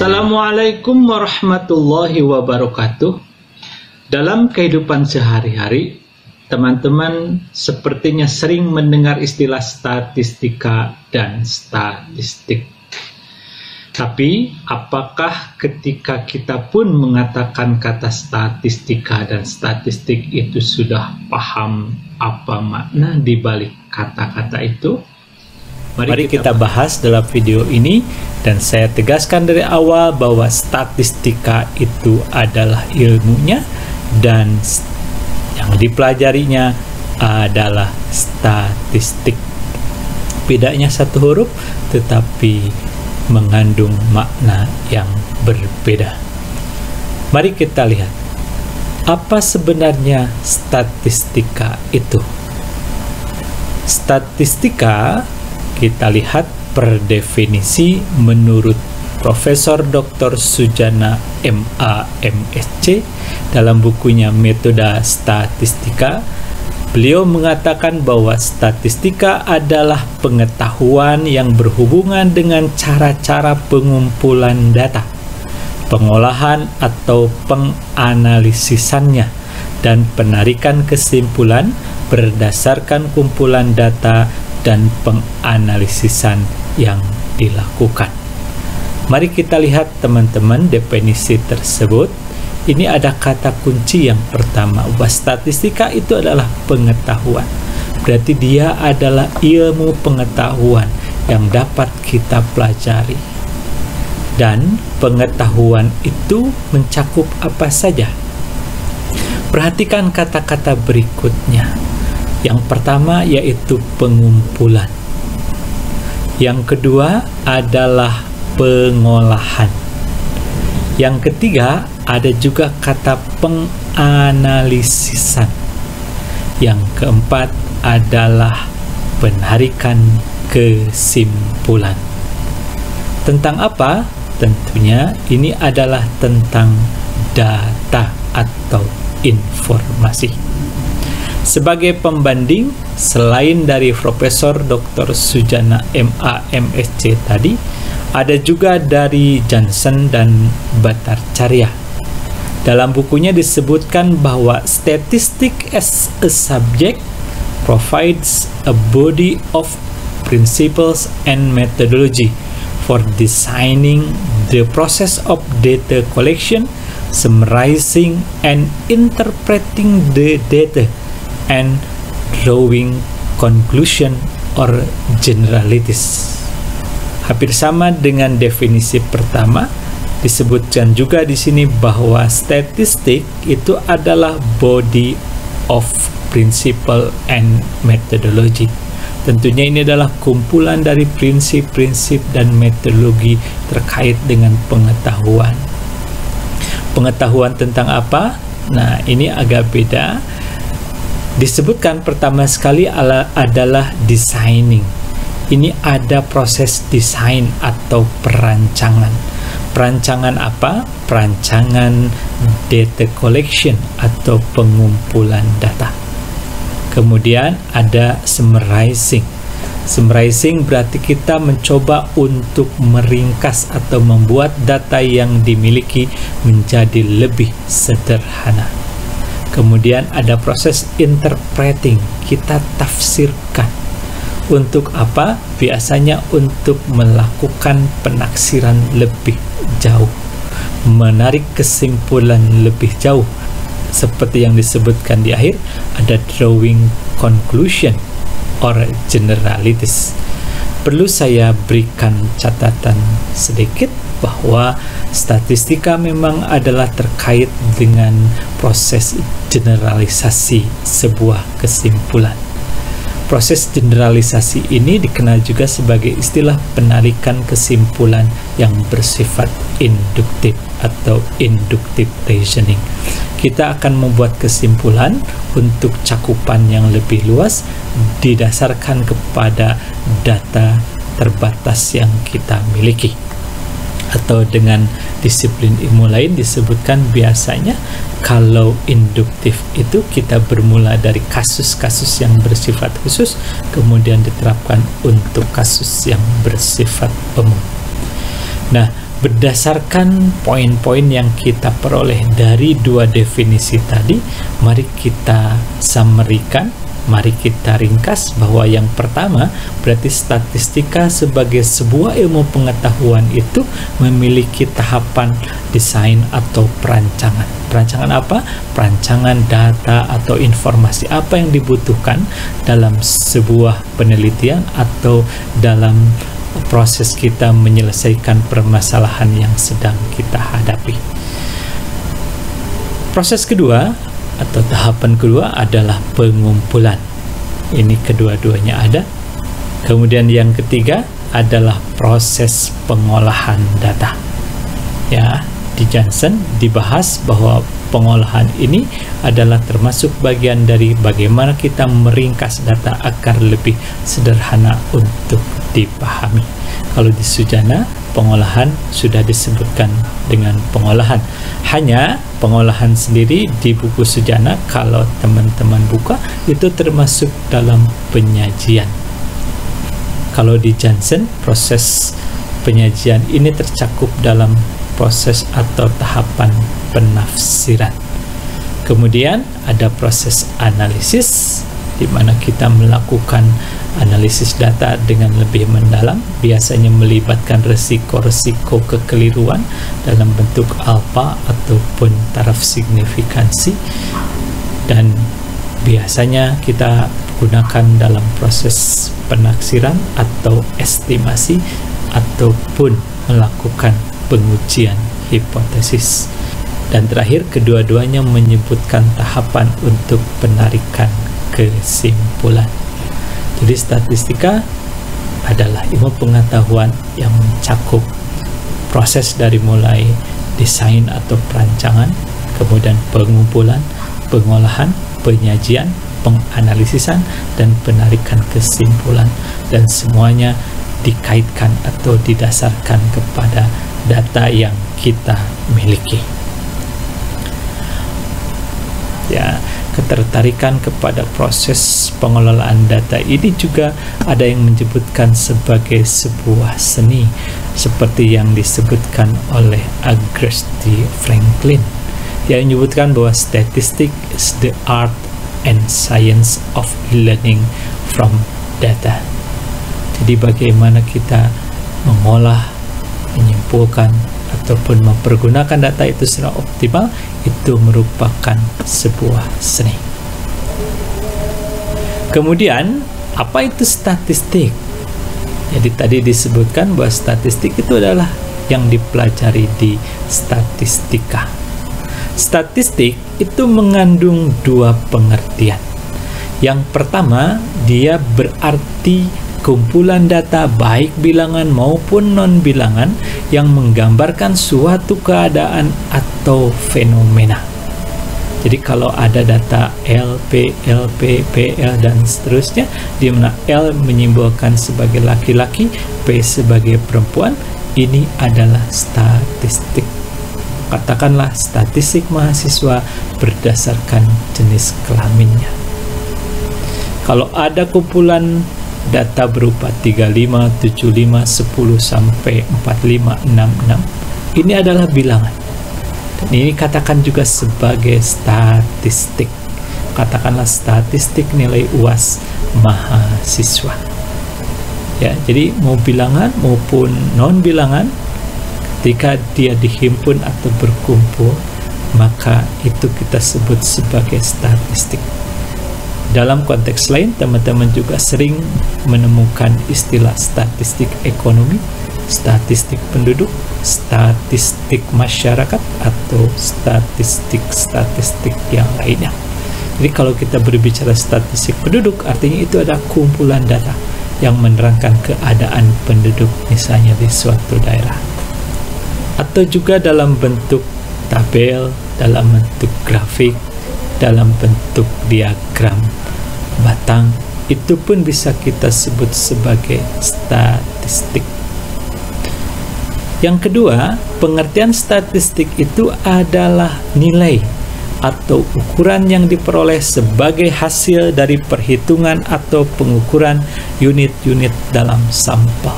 Assalamualaikum warahmatullahi wabarakatuh. Dalam kehidupan sehari-hari, teman-teman sepertinya sering mendengar istilah statistika dan statistik. Tapi, apakah ketika kita pun mengatakan kata statistika dan statistik itu sudah paham apa makna di balik kata-kata itu? Mari kita bahas dalam video ini, dan saya tegaskan dari awal bahwa statistika itu adalah ilmunya dan yang dipelajarinya adalah statistik. Bedanya satu huruf tetapi mengandung makna yang berbeda. Mari kita lihat apa sebenarnya statistika itu. Statistika kita lihat per definisi menurut Profesor Dr. Sujana MA MSc dalam bukunya Metoda Statistika. Beliau mengatakan bahwa statistika adalah pengetahuan yang berhubungan dengan cara-cara pengumpulan data, pengolahan atau penganalisisannya, dan penarikan kesimpulan berdasarkan kumpulan data dan penganalisisan yang dilakukan. Mari kita lihat teman-teman definisi tersebut. Ini ada kata kunci yang pertama, bahwa statistika itu adalah pengetahuan. Berarti dia adalah ilmu pengetahuan yang dapat kita pelajari. Dan pengetahuan itu mencakup apa saja? Perhatikan kata-kata berikutnya. Yang pertama yaitu pengumpulan. Yang kedua adalah pengolahan. Yang ketiga ada juga kata penganalisisan. Yang keempat adalah penarikan kesimpulan. Tentang apa? Tentunya ini adalah tentang data atau informasi. Sebagai pembanding, selain dari Profesor Dr. Sujana MA MSc tadi, ada juga dari Johnson dan Bhattacharya. Dalam bukunya disebutkan bahwa statistic as a subject provides a body of principles and methodology for designing the process of data collection, summarizing and interpreting the data, and drawing conclusion or generalities. Hampir sama dengan definisi pertama, disebutkan juga di sini bahwa statistik itu adalah body of principle and methodology. Tentunya ini adalah kumpulan dari prinsip-prinsip dan metodologi terkait dengan pengetahuan. Pengetahuan tentang apa? Nah, ini agak beda. Disebutkan pertama sekali adalah designing. Ini ada proses desain atau perancangan. Perancangan apa? Perancangan data collection atau pengumpulan data. Kemudian ada summarizing. Summarizing berarti kita mencoba untuk meringkas atau membuat data yang dimiliki menjadi lebih sederhana. Kemudian ada proses interpreting, kita tafsirkan. Untuk apa? Biasanya untuk melakukan penaksiran lebih jauh, menarik kesimpulan lebih jauh. Seperti yang disebutkan di akhir, ada drawing conclusion or generalities. Perlu saya berikan catatan sedikit bahwa statistika memang adalah terkait dengan proses generalisasi sebuah kesimpulan. Proses generalisasi ini dikenal juga sebagai istilah penarikan kesimpulan yang bersifat induktif atau inductive reasoning. Kita akan membuat kesimpulan untuk cakupan yang lebih luas didasarkan kepada data terbatas yang kita miliki. Atau dengan disiplin ilmu lain disebutkan biasanya kalau induktif itu kita bermula dari kasus-kasus yang bersifat khusus kemudian diterapkan untuk kasus yang bersifat umum. Nah, berdasarkan poin-poin yang kita peroleh dari dua definisi tadi, mari kita summary-kan, mari kita ringkas bahwa yang pertama berarti statistika sebagai sebuah ilmu pengetahuan itu memiliki tahapan desain atau perancangan. Perancangan apa? Perancangan data atau informasi apa yang dibutuhkan dalam sebuah penelitian atau dalam proses kita menyelesaikan permasalahan yang sedang kita hadapi. Proses kedua atau tahapan kedua adalah pengumpulan. Ini kedua-duanya ada. Kemudian yang ketiga adalah proses pengolahan data. Ya, di Johnson dibahas bahwa pengolahan ini adalah termasuk bagian dari bagaimana kita meringkas data agar lebih sederhana untuk dipahami. Kalau di Sujana, pengolahan sudah disebutkan dengan pengolahan. Hanya pengolahan sendiri di buku Sujana, kalau teman-teman buka, itu termasuk dalam penyajian. Kalau di Johnson, proses penyajian ini tercakup dalam proses atau tahapan penafsiran. Kemudian ada proses analisis, di mana kita melakukan analisis data dengan lebih mendalam, biasanya melibatkan resiko-resiko kekeliruan dalam bentuk alfa ataupun taraf signifikansi, dan biasanya kita gunakan dalam proses penaksiran atau estimasi ataupun melakukan pengujian hipotesis. Dan terakhir, kedua-duanya menyebutkan tahapan untuk penarikan kesimpulan. Jadi statistika adalah ilmu pengetahuan yang mencakup proses dari mulai desain atau perancangan, kemudian pengumpulan, pengolahan, penyajian, penganalisisan, dan penarikan kesimpulan, dan semuanya dikaitkan atau didasarkan kepada data yang kita miliki. Ya, ketertarikan kepada proses pengelolaan data ini juga ada yang menyebutkan sebagai sebuah seni, seperti yang disebutkan oleh Augustin Franklin. Dia menyebutkan bahwa statistik is the art and science of learning from data. Jadi bagaimana kita mengolah, menyimpulkan, ataupun mempergunakan data itu secara optimal, itu merupakan sebuah seni. Kemudian, apa itu statistik? Jadi tadi disebutkan bahwa statistik itu adalah yang dipelajari di statistika. Statistik itu mengandung dua pengertian. Yang pertama, dia berarti kumpulan data baik bilangan maupun non-bilangan yang menggambarkan suatu keadaan atau fenomena. Jadi kalau ada data L, P, LP, PL, dan seterusnya, di mana L menyimbolkan sebagai laki-laki, P sebagai perempuan, ini adalah statistik. Katakanlah statistik mahasiswa berdasarkan jenis kelaminnya. Kalau ada kumpulan data berupa 35, 75, 10 sampai 45, 66, ini adalah bilangan. Dan ini katakan juga sebagai statistik. Katakanlah statistik nilai UAS mahasiswa. Ya, jadi mau bilangan maupun non bilangan, ketika dia dihimpun atau berkumpul, maka itu kita sebut sebagai statistik. Dalam konteks lain, teman-teman juga sering menemukan istilah statistik ekonomi, statistik penduduk, statistik masyarakat, atau statistik yang lainnya. Jadi kalau kita berbicara statistik penduduk, artinya itu ada kumpulan data yang menerangkan keadaan penduduk misalnya di suatu daerah. Atau juga dalam bentuk tabel, dalam bentuk grafik, dalam bentuk diagram batang, itu pun bisa kita sebut sebagai statistik. Yang kedua, pengertian statistik itu adalah nilai atau ukuran yang diperoleh sebagai hasil dari perhitungan atau pengukuran unit-unit dalam sampel.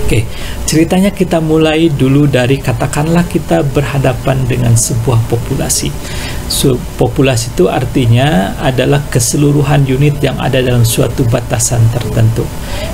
Oke, Ceritanya kita mulai dulu dari, katakanlah kita berhadapan dengan sebuah populasi. Populasi itu artinya adalah keseluruhan unit yang ada dalam suatu batasan tertentu.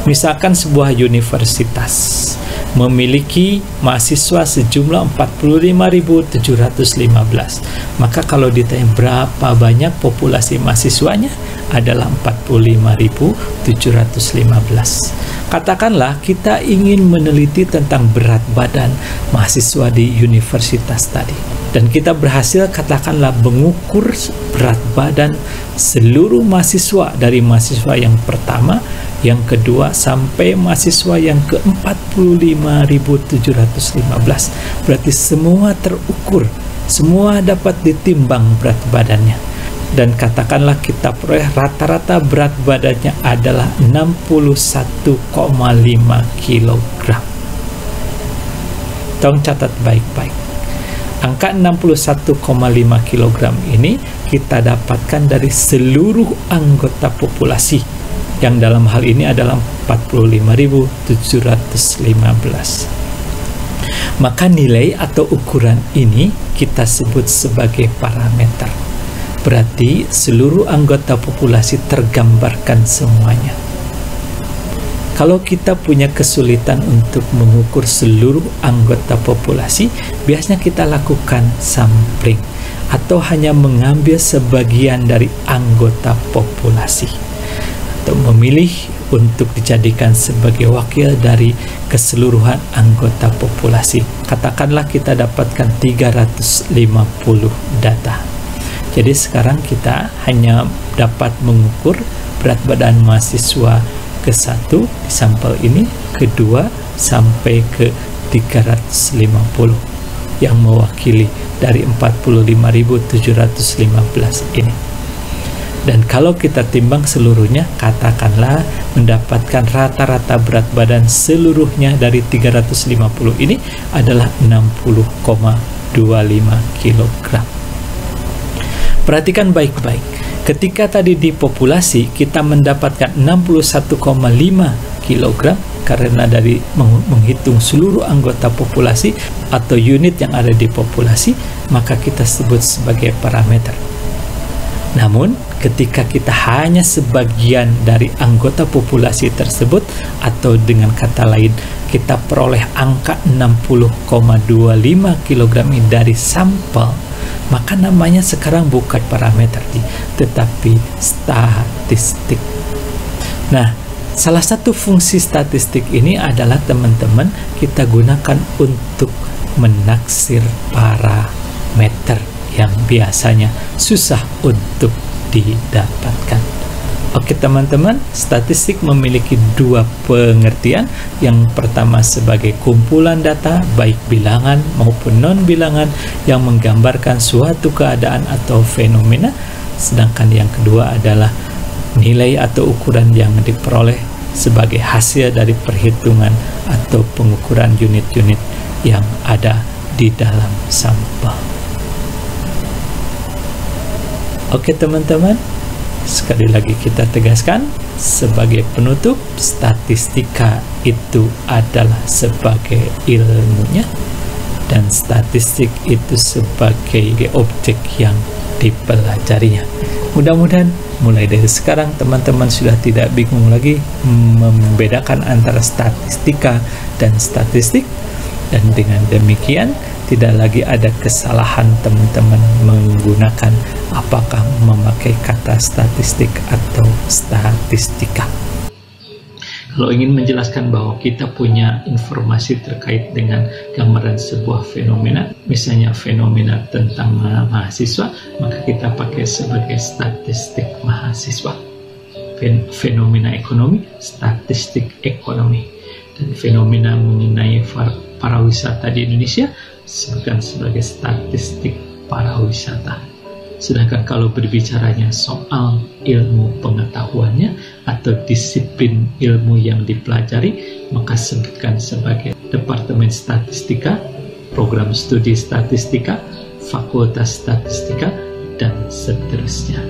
Misalkan sebuah universitas memiliki mahasiswa sejumlah 45.715. Maka kalau ditanya berapa banyak populasi mahasiswanya, adalah 45.715. Katakanlah kita ingin meneliti tentang berat badan mahasiswa di universitas tadi, dan kita berhasil katakanlah mengukur berat badan seluruh mahasiswa dari mahasiswa yang pertama, yang kedua, sampai mahasiswa yang ke-45.715. Berarti semua terukur, semua dapat ditimbang berat badannya. Dan katakanlah kita peroleh rata-rata berat badannya adalah 61,5 kg. Tolong catat baik-baik. Angka 61,5 kg ini kita dapatkan dari seluruh anggota populasi, yang dalam hal ini adalah 45.715. Maka nilai atau ukuran ini kita sebut sebagai parameter. Berarti seluruh anggota populasi tergambarkan semuanya. Kalau kita punya kesulitan untuk mengukur seluruh anggota populasi, biasanya kita lakukan sampling atau hanya mengambil sebagian dari anggota populasi, atau memilih untuk dijadikan sebagai wakil dari keseluruhan anggota populasi. Katakanlah kita dapatkan 350 data. Jadi sekarang kita hanya dapat mengukur berat badan mahasiswa ke-1 di sampel ini, kedua sampai ke 350 yang mewakili dari 45.715 ini. Dan kalau kita timbang seluruhnya, katakanlah mendapatkan rata-rata berat badan seluruhnya dari 350 ini adalah 60,25 kg. Perhatikan baik-baik. Ketika tadi di populasi kita mendapatkan 61,5 kg karena dari menghitung seluruh anggota populasi atau unit yang ada di populasi, maka kita sebut sebagai parameter. Namun, ketika kita hanya sebagian dari anggota populasi tersebut, atau dengan kata lain, kita peroleh angka 60,25 kg dari sampel, maka namanya sekarang bukan parameter, tetapi statistik. Nah, salah satu fungsi statistik ini adalah teman-teman kita gunakan untuk menaksir parameter yang biasanya susah untuk didapatkan. Oke teman-teman, statistik memiliki dua pengertian. Yang pertama sebagai kumpulan data, baik bilangan maupun non-bilangan, yang menggambarkan suatu keadaan atau fenomena. Sedangkan yang kedua adalah nilai atau ukuran yang diperoleh sebagai hasil dari perhitungan atau pengukuran unit-unit yang ada di dalam sampel. Oke teman-teman, sekali lagi kita tegaskan sebagai penutup, statistika itu adalah sebagai ilmunya, dan statistik itu sebagai objek yang dipelajarinya. Mudah-mudahan mulai dari sekarang teman-teman sudah tidak bingung lagi membedakan antara statistika dan statistik, dan dengan demikian tidak lagi ada kesalahan teman-teman menggunakan apakah memakai kata statistik atau statistika. Kalau ingin menjelaskan bahwa kita punya informasi terkait dengan gambaran sebuah fenomena, misalnya fenomena tentang mahasiswa, maka kita pakai sebagai statistik mahasiswa. Fenomena ekonomi, statistik ekonomi. Dan fenomena mengenai pariwisata di Indonesia disebutkan sebagai statistik pariwisata. Sedangkan kalau berbicaranya soal ilmu pengetahuannya atau disiplin ilmu yang dipelajari, maka sebutkan sebagai Departemen Statistika, Program Studi Statistika, Fakultas Statistika, dan seterusnya.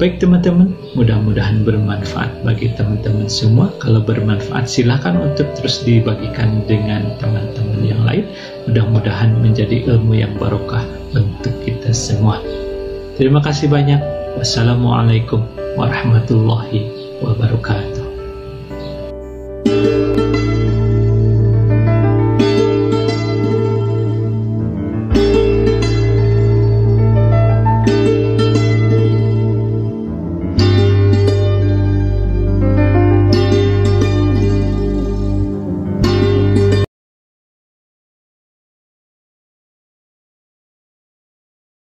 Baik teman-teman, mudah-mudahan bermanfaat bagi teman-teman semua. Kalau bermanfaat silahkan untuk terus dibagikan dengan teman-teman yang lain. Mudah-mudahan menjadi ilmu yang barokah untuk kita semua. Terima kasih banyak. Wassalamualaikum warahmatullahi wabarakatuh.